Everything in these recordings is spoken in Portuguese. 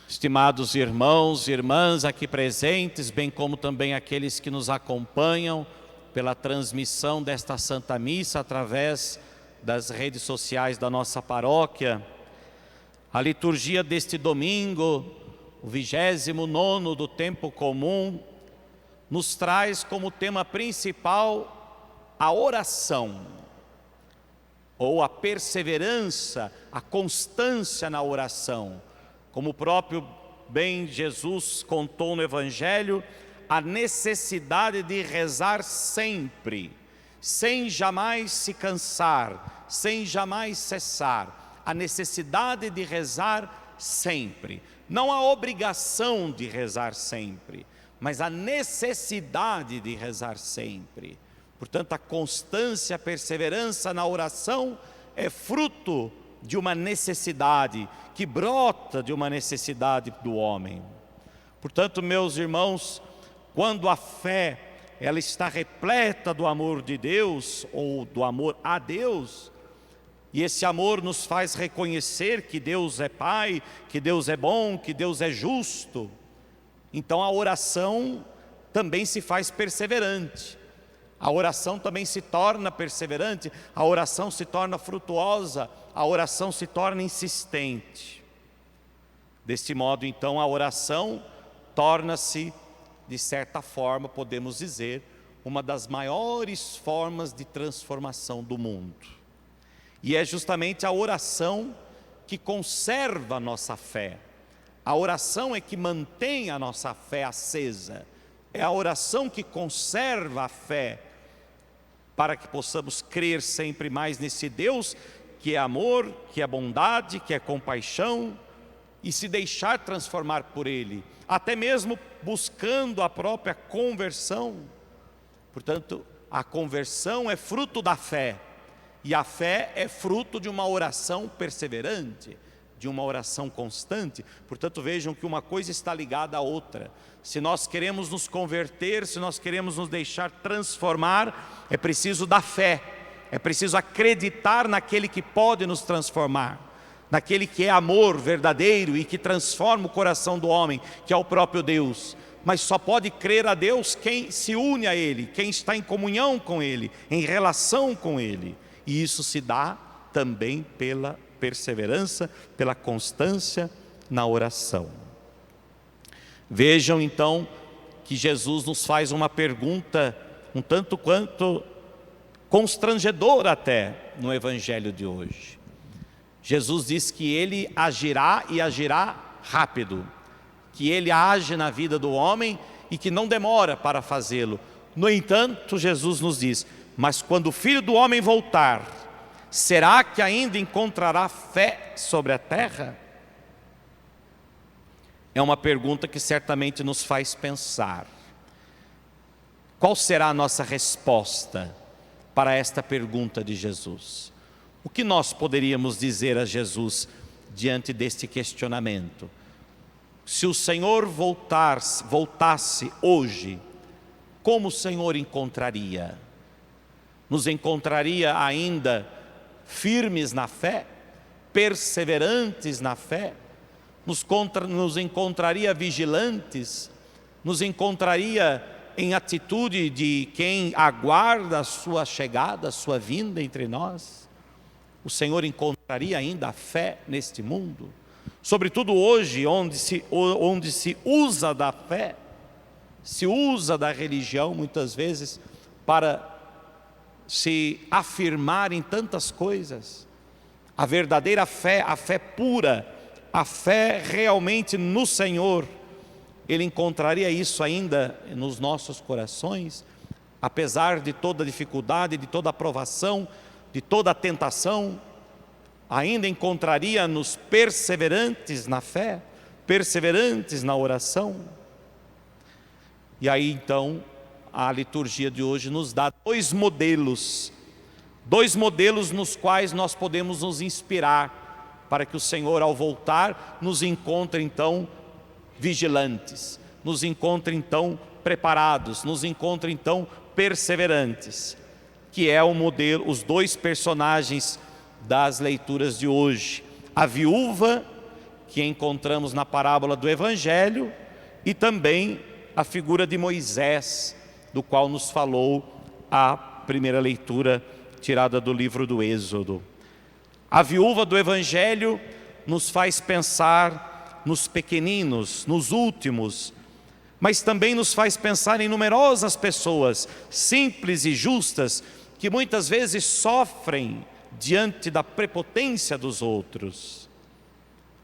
Estimados irmãos e irmãs aqui presentes, bem como também aqueles que nos acompanham pela transmissão desta Santa Missa através das redes sociais da nossa paróquia, a liturgia deste domingo, o 29º do tempo comum, nos traz como tema principal a oração, ou a perseverança, a constância na oração. Como o próprio bem Jesus contou no Evangelho, a necessidade de rezar sempre, sem jamais se cansar, sem jamais cessar. A necessidade de rezar sempre. Não a obrigação de rezar sempre, mas a necessidade de rezar sempre. Portanto, a constância, a perseverança na oração é fruto de uma necessidade, que brota de uma necessidade do homem. Portanto, meus irmãos, quando a fé ela está repleta do amor de Deus, ou do amor a Deus, e esse amor nos faz reconhecer que Deus é Pai, que Deus é bom, que Deus é justo, então a oração também se faz perseverante. A oração também se torna perseverante, a oração se torna frutuosa, a oração se torna insistente. Deste modo, então, a oração torna-se, de certa forma, podemos dizer, uma das maiores formas de transformação do mundo. E é justamente a oração que conserva a nossa fé. A oração é que mantém a nossa fé acesa. É a oração que conserva a fé, para que possamos crer sempre mais nesse Deus que é amor, que é bondade, que é compaixão, e se deixar transformar por Ele, até mesmo buscando a própria conversão. Portanto, a conversão é fruto da fé, e a fé é fruto de uma oração perseverante, de uma oração constante. Portanto, vejam que uma coisa está ligada à outra. Se nós queremos nos converter, se nós queremos nos deixar transformar, é preciso da fé, é preciso acreditar naquele que pode nos transformar, naquele que é amor verdadeiro e que transforma o coração do homem, que é o próprio Deus. Mas só pode crer a Deus quem se une a Ele, quem está em comunhão com Ele, em relação com Ele. E isso se dá também pela perseverança, pela constância na oração. Vejam então que Jesus nos faz uma pergunta um tanto quanto constrangedora até no Evangelho de hoje. Jesus diz que Ele agirá e agirá rápido, que Ele age na vida do homem e que não demora para fazê-lo. No entanto, Jesus nos diz: mas quando o Filho do Homem voltar, será que ainda encontrará fé sobre a terra? É uma pergunta que certamente nos faz pensar. Qual será a nossa resposta para esta pergunta de Jesus? O que nós poderíamos dizer a Jesus diante deste questionamento? Se o Senhor voltasse hoje, como o Senhor encontraria? Nos encontraria ainda firmes na fé, perseverantes na fé? Nos encontraria vigilantes? Nos encontraria em atitude de quem aguarda a sua chegada, a sua vinda entre nós? O Senhor encontraria ainda a fé neste mundo? Sobretudo hoje, onde se usa da fé, se usa da religião muitas vezes para se afirmar em tantas coisas. A verdadeira fé, a fé pura, a fé realmente no Senhor, Ele encontraria isso ainda nos nossos corações, apesar de toda dificuldade, de toda aprovação, de toda tentação, ainda encontraria-nos perseverantes na fé, perseverantes na oração. E aí então a liturgia de hoje nos dá dois modelos nos quais nós podemos nos inspirar, para que o Senhor, ao voltar, nos encontre então vigilantes, nos encontre então preparados, nos encontre então perseverantes, que é o modelo, os dois personagens das leituras de hoje, a viúva que encontramos na parábola do Evangelho e também a figura de Moisés, do qual nos falou a primeira leitura tirada do livro do Êxodo. A viúva do Evangelho nos faz pensar nos pequeninos, nos últimos, mas também nos faz pensar em numerosas pessoas simples e justas que muitas vezes sofrem diante da prepotência dos outros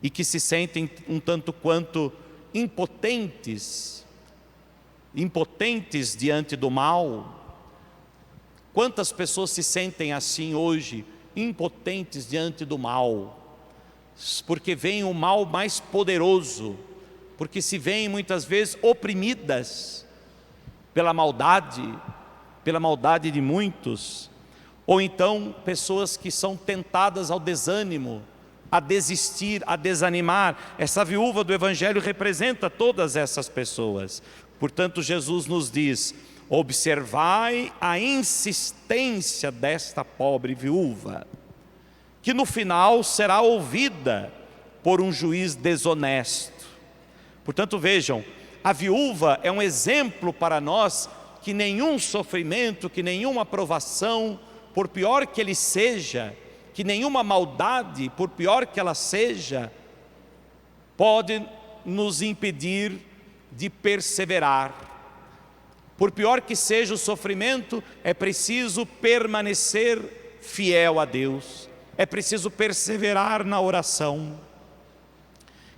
e que se sentem um tanto quanto impotentes diante do mal. Quantas pessoas se sentem assim hoje, impotentes diante do mal? Porque vem o mal mais poderoso, porque se veem muitas vezes oprimidas pela maldade de muitos, ou então pessoas que são tentadas ao desânimo, a desistir, a desanimar. Essa viúva do Evangelho representa todas essas pessoas. Portanto, Jesus nos diz: observai a insistência desta pobre viúva, que no final será ouvida por um juiz desonesto. Portanto, vejam, a viúva é um exemplo para nós que nenhum sofrimento, que nenhuma provação, por pior que ele seja, que nenhuma maldade, por pior que ela seja, pode nos impedir de perseverar. Por pior que seja o sofrimento, é preciso permanecer fiel a Deus, é preciso perseverar na oração,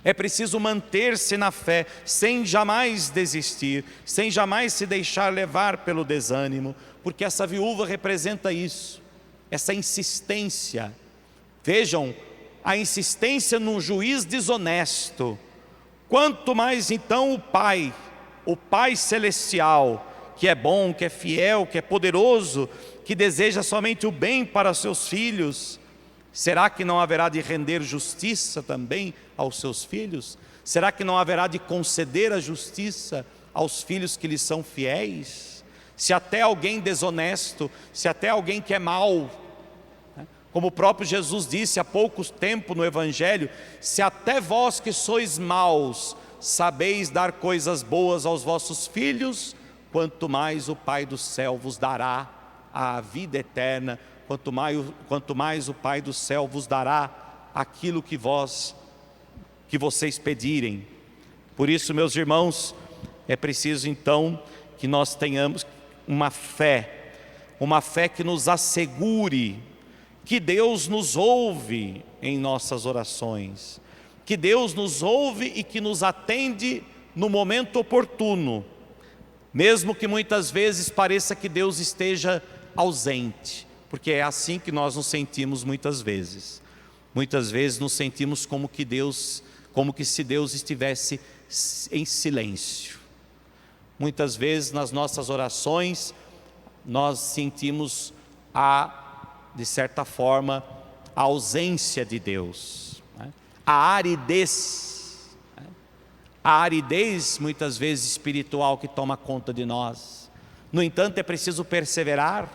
é preciso manter-se na fé, sem jamais desistir, sem jamais se deixar levar pelo desânimo, porque essa viúva representa isso, essa insistência. Vejam, a insistência num juiz desonesto. Quanto mais então o Pai Celestial, que é bom, que é fiel, que é poderoso, que deseja somente o bem para seus filhos, será que não haverá de render justiça também aos seus filhos? Será que não haverá de conceder a justiça aos filhos que lhes são fiéis? Se até alguém desonesto, se até alguém que é mau, como o próprio Jesus disse há pouco tempo no Evangelho, se até vós que sois maus, sabeis dar coisas boas aos vossos filhos, quanto mais o Pai do céu vos dará a vida eterna, quanto mais o Pai do céu vos dará aquilo que vocês pedirem. Por isso, meus irmãos, é preciso então que nós tenhamos uma fé que nos assegure que Deus nos ouve em nossas orações, que Deus nos ouve e que nos atende no momento oportuno, mesmo que muitas vezes pareça que Deus esteja ausente, porque é assim que nós nos sentimos muitas vezes. Muitas vezes nos sentimos como que se Deus estivesse em silêncio. Muitas vezes nas nossas orações nós sentimos de certa forma, a ausência de Deus, a aridez muitas vezes espiritual que toma conta de nós. No entanto, é preciso perseverar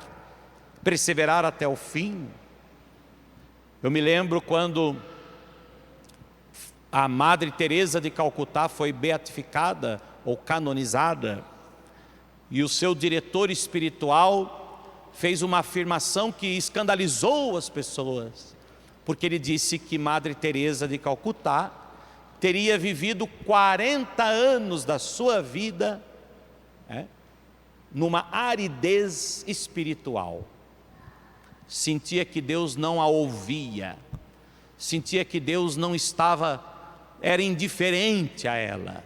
até o fim. Eu me lembro quando a Madre Teresa de Calcutá foi beatificada ou canonizada, e o seu diretor espiritual fez uma afirmação que escandalizou as pessoas, porque ele disse que Madre Teresa de Calcutá teria vivido 40 anos da sua vida numa aridez espiritual. Sentia que Deus não a ouvia, sentia que Deus era indiferente a ela,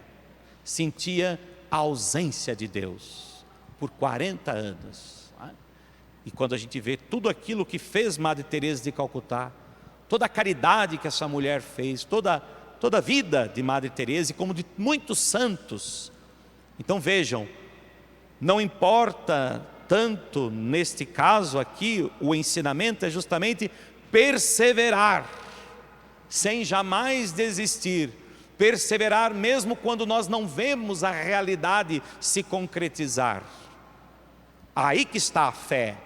sentia a ausência de Deus por 40 anos. E quando a gente vê tudo aquilo que fez Madre Teresa de Calcutá, toda a caridade que essa mulher fez, toda a vida de Madre Teresa e como de muitos santos. Então vejam, não importa tanto neste caso aqui, o ensinamento é justamente perseverar, sem jamais desistir, perseverar mesmo quando nós não vemos a realidade se concretizar. Aí que está a fé.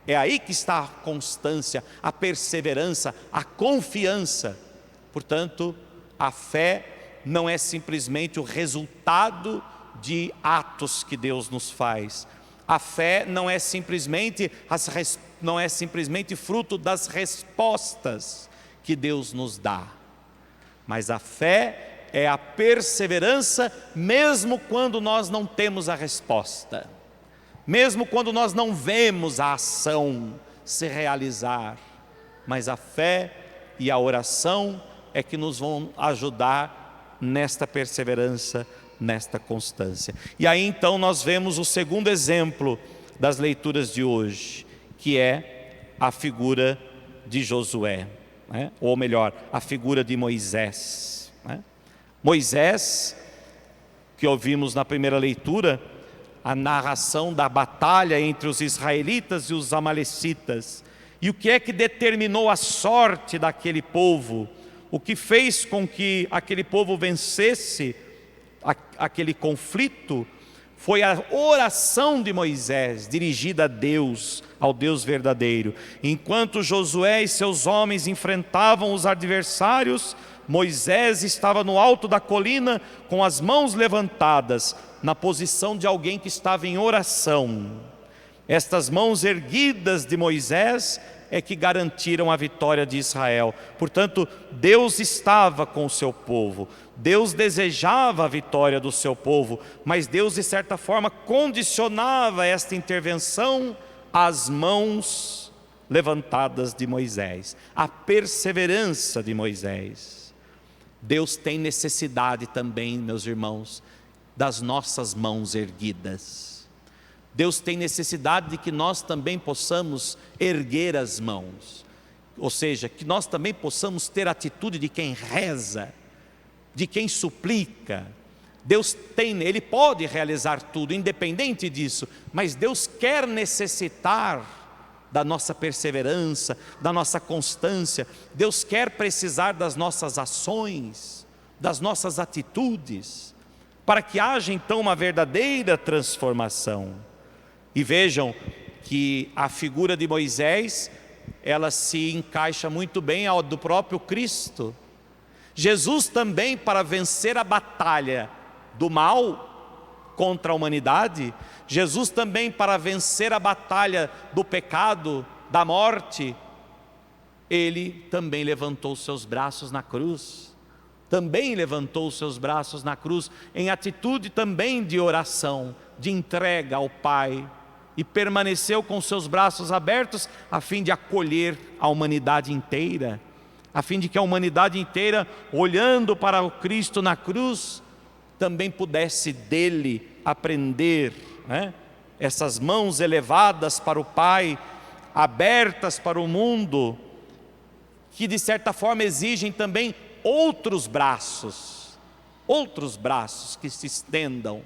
É aí que está a constância, a perseverança, a confiança. Portanto, a fé não é simplesmente o resultado de atos que Deus nos faz. A fé não é simplesmente fruto das respostas que Deus nos dá. Mas a fé é a perseverança mesmo quando nós não temos a resposta. Mesmo quando nós não vemos a ação se realizar. Mas a fé e a oração é que nos vão ajudar nesta perseverança, nesta constância. E aí então nós vemos o segundo exemplo das leituras de hoje, que é a figura de Josué, né? Ou melhor, a figura de Moisés, né? Moisés, que ouvimos na primeira leitura, a narração da batalha entre os israelitas e os amalecitas, e o que é que determinou a sorte daquele povo, o que fez com que aquele povo vencesse aquele conflito, foi a oração de Moisés, dirigida a Deus, ao Deus verdadeiro. Enquanto Josué e seus homens enfrentavam os adversários, Moisés estava no alto da colina com as mãos levantadas, na posição de alguém que estava em oração. Estas mãos erguidas de Moisés é que garantiram a vitória de Israel. Portanto, Deus estava com o seu povo, Deus desejava a vitória do seu povo, mas Deus de certa forma condicionava esta intervenção às mãos levantadas de Moisés, à perseverança de Moisés. Deus tem necessidade também, meus irmãos, das nossas mãos erguidas. Deus tem necessidade de que nós também possamos erguer as mãos, ou seja, que nós também possamos ter a atitude de quem reza, de quem suplica. Deus Ele pode realizar tudo, independente disso, mas Deus quer necessitar da nossa perseverança, da nossa constância. Deus quer precisar das nossas ações, das nossas atitudes, para que haja então uma verdadeira transformação. E vejam que a figura de Moisés, ela se encaixa muito bem ao do próprio Cristo. Jesus também, para vencer a batalha do mal contra a humanidade, Jesus também, para vencer a batalha do pecado, da morte, Ele também levantou os seus braços na cruz. Também levantou os seus braços na cruz, em atitude também de oração, de entrega ao Pai, e permaneceu com seus braços abertos, a fim de acolher a humanidade inteira, a fim de que a humanidade inteira, olhando para o Cristo na cruz, também pudesse dele aprender, né? Essas mãos elevadas para o Pai, abertas para o mundo, que de certa forma exigem também outros braços que se estendam,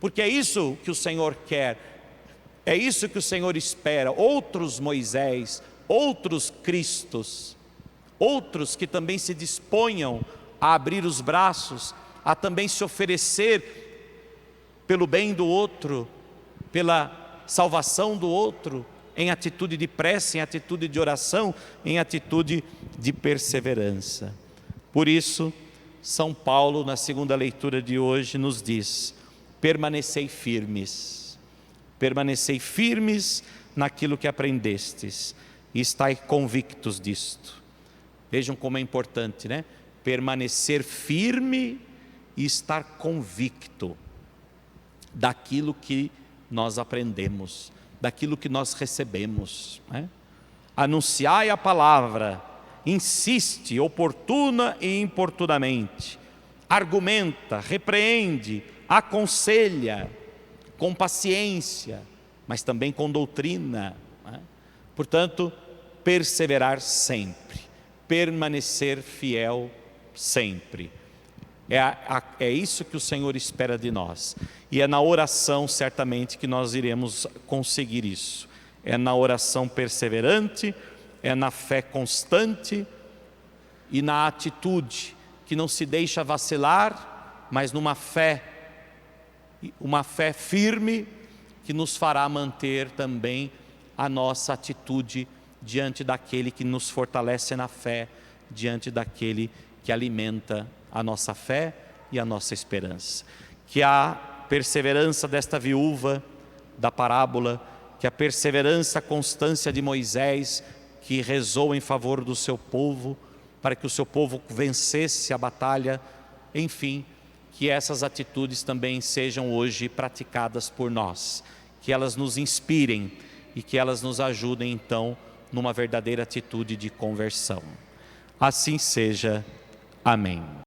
porque é isso que o Senhor quer, é isso que o Senhor espera, outros Moisés, outros Cristos, outros que também se disponham a abrir os braços, a também se oferecer pelo bem do outro, pela salvação do outro, em atitude de prece, em atitude de oração, em atitude de perseverança. Por isso, São Paulo, na segunda leitura de hoje, nos diz: permanecei firmes naquilo que aprendestes, e estai convictos disto. Vejam como é importante, né? Permanecer firme e estar convicto daquilo que nós aprendemos, daquilo que nós recebemos, né? Anunciai a palavra, insiste oportuna e importunamente, argumenta, repreende, aconselha, com paciência, mas também com doutrina, né? Portanto, perseverar sempre, permanecer fiel sempre. É isso que o Senhor espera de nós, e é na oração certamente que nós iremos conseguir isso. É na oração perseverante, é na fé constante e na atitude que não se deixa vacilar, mas numa fé, uma fé firme que nos fará manter também a nossa atitude diante daquele que nos fortalece na fé, diante daquele que alimenta a nossa fé e a nossa esperança. Que a perseverança desta viúva da parábola, que a perseverança, a constância de Moisés, que rezou em favor do seu povo, para que o seu povo vencesse a batalha, enfim, que essas atitudes também sejam hoje praticadas por nós, que elas nos inspirem e que elas nos ajudem então numa verdadeira atitude de conversão. Assim seja. Amém.